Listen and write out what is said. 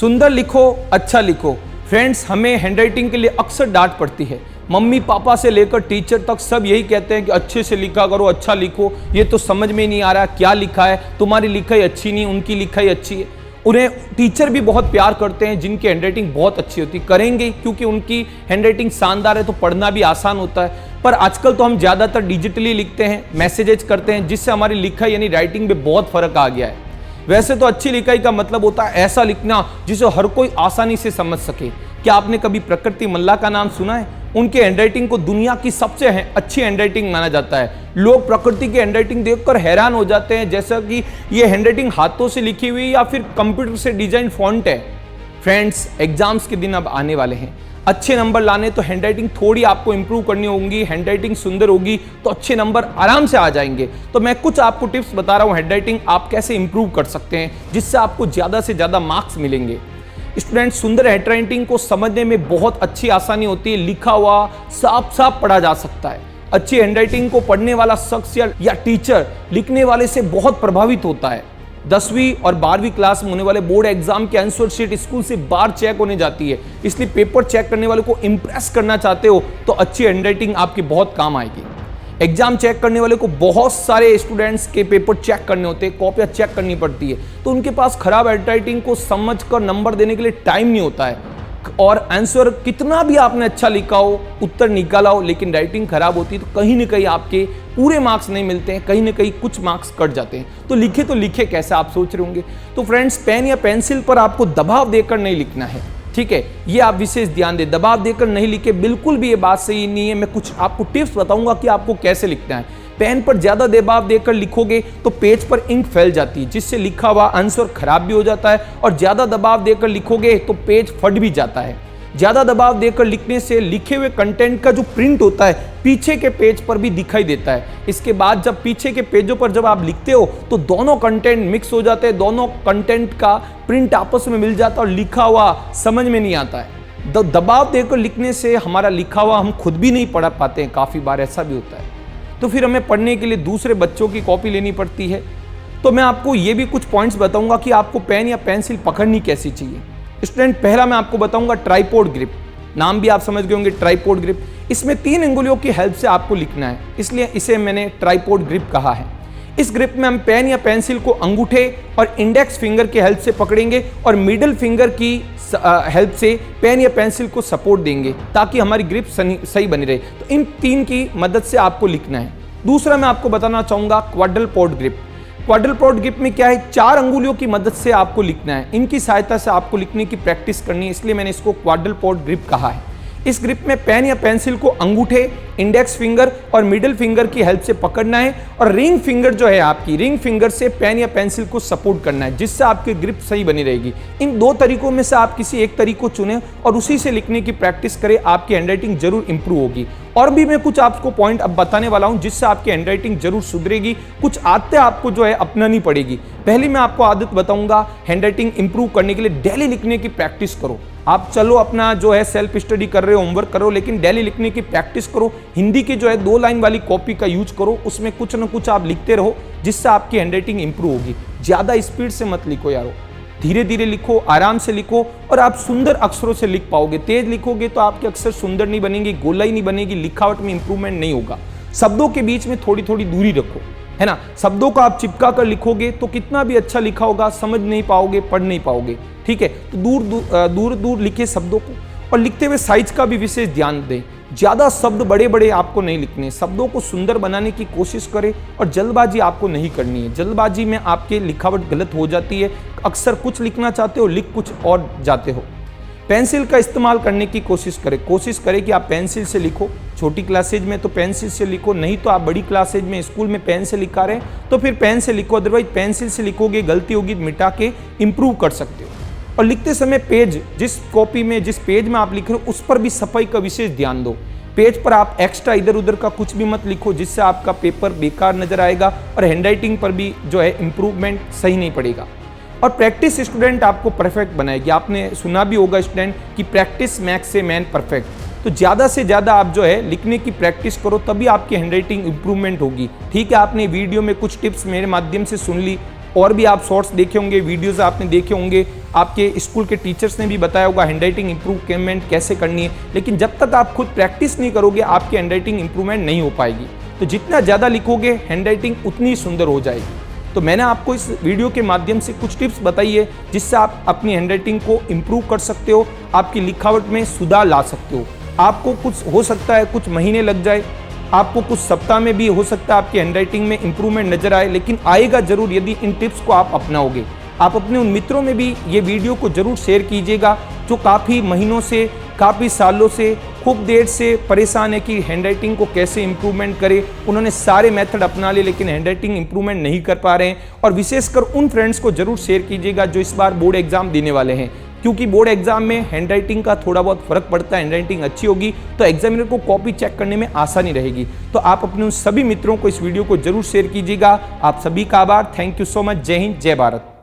सुंदर लिखो, अच्छा लिखो। फ्रेंड्स, हमें हैंडराइटिंग के लिए अक्सर डांट पड़ती है। मम्मी पापा से लेकर टीचर तक सब यही कहते हैं कि अच्छे से लिखा करो, अच्छा लिखो। ये तो समझ में नहीं आ रहा क्या लिखा है, तुम्हारी लिखाई अच्छी नहीं, उनकी लिखाई अच्छी है। उन्हें टीचर भी बहुत प्यार करते हैं जिनकी हैंडराइटिंग बहुत अच्छी होती है, करेंगे क्योंकि उनकी हैंडराइटिंग शानदार है तो पढ़ना भी आसान होता है। पर आजकल तो हम ज़्यादातर डिजिटली लिखते हैं, मैसेजेस करते हैं, जिससे हमारी लिखाई यानी राइटिंग में बहुत फर्क आ गया है। वैसे तो अच्छी लिखाई का मतलब होता है ऐसा लिखना जिसे हर कोई आसानी से समझ सके। क्या आपने कभी प्रकृति मल्ला का नाम सुना है? उनके हैंडराइटिंग को दुनिया की सबसे अच्छी हैंडराइटिंग माना जाता है। लोग प्रकृति की हैंडराइटिंग देखकर हैरान हो जाते हैं, जैसा कि ये हैंडराइटिंग हाथों से लिखी हुई या फिर कंप्यूटर से डिजाइन फॉन्ट है। फ्रेंड्स, एग्जाम्स के दिन अब आने वाले हैं। अच्छे नंबर लाने तो हैंडराइटिंग थोड़ी आपको इंप्रूव करनी होगी। हैंडराइटिंग सुंदर होगी तो अच्छे नंबर आराम से आ जाएंगे। तो मैं कुछ आपको टिप्स बता रहा हूँ हैंडराइटिंग आप कैसे इंप्रूव कर सकते हैं, जिससे आपको ज़्यादा से ज़्यादा मार्क्स मिलेंगे। स्टूडेंट, सुंदर हैंडराइटिंग को समझने में बहुत अच्छी आसानी होती है। लिखा हुआ साफ साफ पढ़ा जा सकता है। अच्छी हैंडराइटिंग को पढ़ने वाला शख्स या टीचर लिखने वाले से बहुत प्रभावित होता है। 10वीं और 12वीं क्लास में होने वाले बोर्ड एग्जाम की आंसर शीट स्कूल से बाहर चेक होने जाती है, इसलिए पेपर चेक करने वाले को इंप्रेस करना चाहते हो तो अच्छी हैंडराइटिंग आपकी बहुत काम आएगी। एग्जाम चेक करने वाले को बहुत सारे स्टूडेंट्स के पेपर चेक करने होते हैं, कॉपियां चेक करनी पड़ती है, तो उनके पास खराब हैंडराइटिंग को समझकर नंबर देने के लिए टाइम नहीं होता है। और आंसर कितना भी आपने अच्छा लिखा हो, उत्तर निकाला हो, लेकिन राइटिंग खराब होती है तो कहीं ना कहीं आपके पूरे मार्क्स नहीं मिलते हैं, कहीं ना कहीं कुछ मार्क्स कट जाते हैं। तो लिखे कैसे आप सोच रहे होंगे। तो फ्रेंड्स, पेन या पेंसिल पर आपको दबाव देकर नहीं लिखना है, ठीक है, ये आप विशेष ध्यान दें। दबाव देकर नहीं लिखे, बिल्कुल भी ये बात सही नहीं है। मैं कुछ आपको टिप्स बताऊंगा कि आपको कैसे लिखना है। पेन पर ज्यादा दबाव देकर लिखोगे तो पेज पर इंक फैल जाती है, जिससे लिखा हुआ आंसर खराब भी हो जाता है। और ज्यादा दबाव देकर लिखोगे तो पेज फट भी जाता है। ज्यादा दबाव देकर लिखने से लिखे हुए कंटेंट का जो प्रिंट होता है पीछे के पेज पर भी दिखाई देता है। इसके बाद जब पीछे के पेजों पर जब आप लिखते हो तो दोनों कंटेंट मिक्स हो जाते हैं, दोनों कंटेंट का प्रिंट आपस में मिल जाता है और लिखा हुआ समझ में नहीं आता है। दबाव देकर लिखने से हमारा लिखा हुआ हम खुद भी नहीं पढ़ पाते हैं, काफी बार ऐसा भी होता है। तो फिर हमें पढ़ने के लिए दूसरे बच्चों की कॉपी लेनी पड़ती है। तो मैं आपको ये भी कुछ पॉइंट्स बताऊंगा कि आपको पेन या पेंसिल पकड़नी कैसी चाहिए। स्टूडेंट, पहला मैं आपको बताऊंगा ट्राइपॉड ग्रिप। नाम भी आप समझ गए होंगे, ट्राइपॉड ग्रिप। इसमें 3 अंगुलियों की हेल्प से आपको लिखना है, इसलिए इसे मैंने ट्राइपॉड ग्रिप कहा है। इस ग्रिप में हम पेन या पेंसिल को अंगूठे और इंडेक्स फिंगर की हेल्प से पकड़ेंगे और मिडिल फिंगर की हेल्प से पेन या पेंसिल को सपोर्ट देंगे ताकि हमारी ग्रिप सही बनी रहे। तो इन 3 की मदद से आपको लिखना है। दूसरा मैं आपको बताना चाहूंगा क्वाड्रपॉड ग्रिप। क्वाड्रपॉड ग्रिप में क्या है, 4 अंगुलियों की मदद से आपको लिखना है। इनकी सहायता से आपको लिखने की प्रैक्टिस करनी है, इसलिए मैंने इसको क्वाड्रपॉड ग्रिप कहा है। इस ग्रिप में पेन या पेंसिल को अंगूठे, इंडेक्स फिंगर और मिडिल फिंगर की हेल्प से पकड़ना है और रिंग फिंगर जो है आपकी, रिंग फिंगर से पेन या पेंसिल को सपोर्ट करना है, जिससे आपकी ग्रिप सही बनी रहेगी। इन 2 तरीकों में से आप किसी एक तरीको चुनें और उसी से लिखने की प्रैक्टिस करें, आपकी हैंडराइटिंग जरूर इंप्रूव होगी। और भी मैं कुछ आपको पॉइंट अब बताने वाला हूं जिससे आपकी हैंडराइटिंग जरूर सुधरेगी। कुछ आदतें आपको जो है अपनानी पड़ेगी। पहली मैं आपको आदत बताऊंगा हैंडराइटिंग इंप्रूव करने के लिए, डेली लिखने की प्रैक्टिस करो। आप चलो अपना जो है सेल्फ स्टडी कर रहे हो, होमवर्क करो, लेकिन डेली लिखने की प्रैक्टिस करो। हिंदी की जो है 2 लाइन वाली कॉपी का यूज करो, उसमें कुछ ना कुछ आप लिखते रहो, जिससे आपकी हैंडराइटिंग इंप्रूव होगी। ज्यादा स्पीड से मत लिखो यारो, धीरे धीरे लिखो, आराम से लिखो और आप सुंदर अक्षरों से लिख पाओगे। तेज लिखोगे तो आपके अक्षर सुंदर नहीं बनेंगे, गोलाई नहीं बनेगी, लिखावट में इंप्रूवमेंट नहीं होगा। शब्दों के बीच में थोड़ी थोड़ी दूरी रखो, है ना। शब्दों को आप चिपका कर लिखोगे तो कितना भी अच्छा लिखा होगा समझ नहीं पाओगे, पढ़ नहीं पाओगे, ठीक है। तो दूर दूर लिखे शब्दों को, और लिखते हुए साइज का भी विशेष ध्यान दें। ज्यादा शब्द बड़े बड़े आपको नहीं लिखने, शब्दों को सुंदर बनाने की कोशिश करें और जल्दबाजी आपको नहीं करनी है। जल्दबाजी में आपके लिखावट गलत हो जाती है, अक्सर कुछ लिखना चाहते हो, लिख कुछ और जाते हो। पेंसिल का इस्तेमाल करने की कोशिश करें कि आप पेंसिल से लिखो। छोटी क्लासेज में तो पेंसिल से लिखो, नहीं तो आप बड़ी क्लासेज में स्कूल में पेन से लिखा रहे हैं तो फिर पेन से लिखो, अदरवाइज पेंसिल से लिखोगे गलती होगी मिटा के इंप्रूव कर सकते हो। और लिखते समय पेज, जिस कॉपी में जिस पेज में आप लिख रहे हो उस पर भी सफाई का विशेष ध्यान दो। पेज पर आप एक्स्ट्रा इधर उधर का कुछ भी मत लिखो, जिससे आपका पेपर बेकार नजर आएगा और हैंडराइटिंग पर भी जो है इंप्रूवमेंट सही नहीं पड़ेगा। और प्रैक्टिस स्टूडेंट आपको परफेक्ट बनाएगी। आपने सुना भी होगा स्टूडेंट कि practice max a man perfect. तो ज़्यादा से ज़्यादा आप जो है लिखने की प्रैक्टिस करो, तभी आपकी हैंडराइटिंग इंप्रूवमेंट होगी। ठीक है, आपने वीडियो में कुछ टिप्स मेरे माध्यम से सुन ली, और भी आप शॉर्ट्स देखे होंगे, वीडियोस आपने देखे होंगे, आपके स्कूल के टीचर्स ने भी बताया होगा हैंडराइटिंग इंप्रूवमेंट कैसे करनी है। लेकिन जब तक आप खुद प्रैक्टिस नहीं करोगे आपकी हैंडराइटिंग इंप्रूवमेंट नहीं हो पाएगी। तो जितना ज़्यादा लिखोगे हैंडराइटिंग उतनी सुंदर हो जाएगी। तो मैंने आपको इस वीडियो के माध्यम से कुछ टिप्स बताई है जिससे आप अपनी हैंडराइटिंग को इम्प्रूव कर सकते हो, आपकी लिखावट में सुधार ला सकते हो। आपको कुछ हो सकता है कुछ महीने लग जाए, आपको कुछ सप्ताह में भी हो सकता है आपकी हैंडराइटिंग में इंप्रूवमेंट नजर आए, लेकिन आएगा जरूर यदि इन टिप्स को आप अपनाओगे। आप अपने उन मित्रों में भी ये वीडियो को जरूर शेयर कीजिएगा जो काफ़ी महीनों से, काफ़ी सालों से, खूब देर से परेशान है कि हैंडराइटिंग को कैसे इंप्रूवमेंट करें। उन्होंने सारे मेथड अपना लिए लेकिन हैंडराइटिंग इंप्रूवमेंट नहीं कर पा रहे हैं। और विशेषकर उन फ्रेंड्स को जरूर शेयर कीजिएगा जो इस बार बोर्ड एग्जाम देने वाले हैं, क्योंकि बोर्ड एग्जाम में हैंडराइटिंग का थोड़ा बहुत फर्क पड़ता है। हैंडराइटिंग अच्छी होगी तो एग्जामिनर को कॉपी चेक करने में आसानी रहेगी। तो आप अपने उन सभी मित्रों को इस वीडियो को जरूर शेयर कीजिएगा। आप सभी का आभार। Thank you so much. जय हिंद, जय भारत।